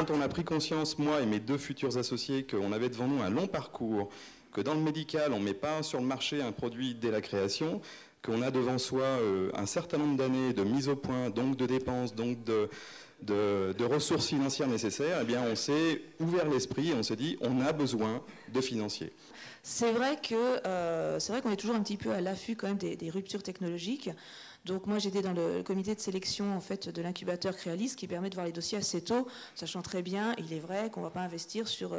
quand on a pris conscience, moi et mes deux futurs associés, qu'on avait devant nous un long parcours, que dans le médical, on ne met pas sur le marché un produit dès la création, qu'on a devant soi un certain nombre d'années de mise au point, donc de dépenses, donc de ressources financières nécessaires, eh bien on s'est ouvert l'esprit et on s'est dit on a besoin de financiers. C'est vrai qu'on est toujours un petit peu à l'affût quand même des ruptures technologiques. Donc moi j'étais dans le comité de sélection en fait de l'incubateur Créalis qui permet de voir les dossiers assez tôt, sachant très bien, il est vrai qu'on ne va pas investir sur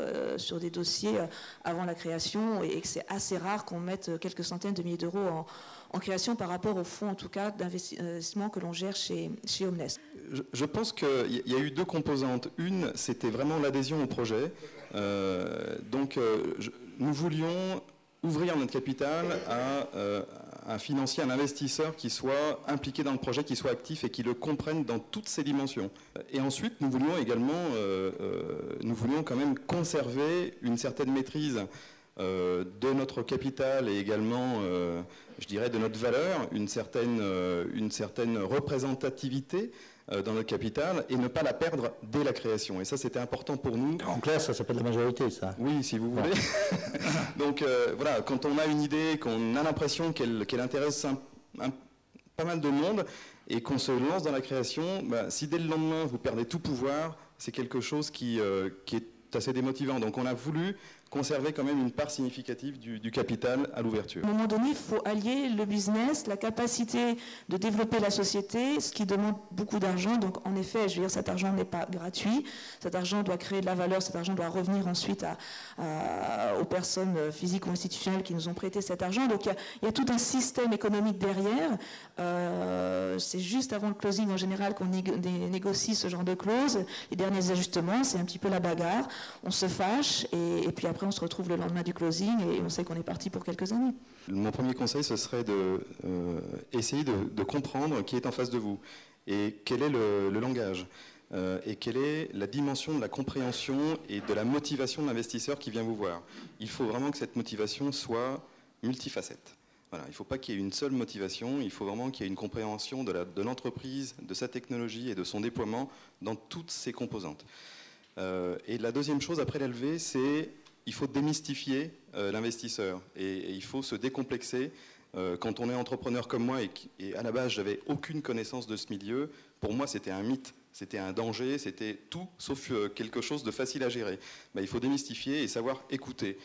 des dossiers avant la création et que c'est assez rare qu'on mette quelques centaines de milliers d'euros en création par rapport au fonds en tout cas d'investissement que l'on gère chez Omnes. Je pense qu'il y a eu deux composantes. Une, c'était vraiment l'adhésion au projet. Nous voulions ouvrir notre capital à un financier, un investisseur qui soit impliqué dans le projet, qui soit actif et qui le comprenne dans toutes ses dimensions. Et ensuite, nous voulions quand même conserver une certaine maîtrise de notre capital et également, je dirais, de notre valeur, une certaine représentativité dans notre capital et ne pas la perdre dès la création. Et ça, c'était important pour nous. En clair, ça s'appelle la majorité, ça. Oui, si vous voulez. Donc voilà, quand on a une idée, qu'on a l'impression qu'elle intéresse pas mal de monde et qu'on se lance dans la création, si dès le lendemain, vous perdez tout pouvoir, c'est quelque chose qui est assez démotivant. Donc on a voulu conserver quand même une part significative du capital à l'ouverture. À un moment donné, il faut allier le business, la capacité de développer la société, ce qui demande beaucoup d'argent. Donc en effet, je veux dire, cet argent n'est pas gratuit. Cet argent doit créer de la valeur, cet argent doit revenir ensuite aux personnes physiques ou institutionnelles qui nous ont prêté cet argent. Donc il y a tout un système économique derrière. C'est juste avant le closing en général qu'on négocie ce genre de clauses. Les derniers ajustements, c'est un petit peu la bagarre. On se fâche et puis après on se retrouve le lendemain du closing et on sait qu'on est parti pour quelques années. Mon premier conseil, ce serait d'essayer de comprendre qui est en face de vous et quel est le langage et quelle est la dimension de la compréhension et de la motivation de l'investisseur qui vient vous voir. Il faut vraiment que cette motivation soit multifacette. Voilà, il ne faut pas qu'il y ait une seule motivation, il faut vraiment qu'il y ait une compréhension de l'entreprise, de sa technologie et de son déploiement dans toutes ses composantes. Et la deuxième chose après la levée, c'est il faut démystifier l'investisseur et il faut se décomplexer. Quand on est entrepreneur comme moi et à la base je n'avais aucune connaissance de ce milieu, pour moi c'était un mythe, c'était un danger, c'était tout sauf quelque chose de facile à gérer. Il faut démystifier et savoir écouter.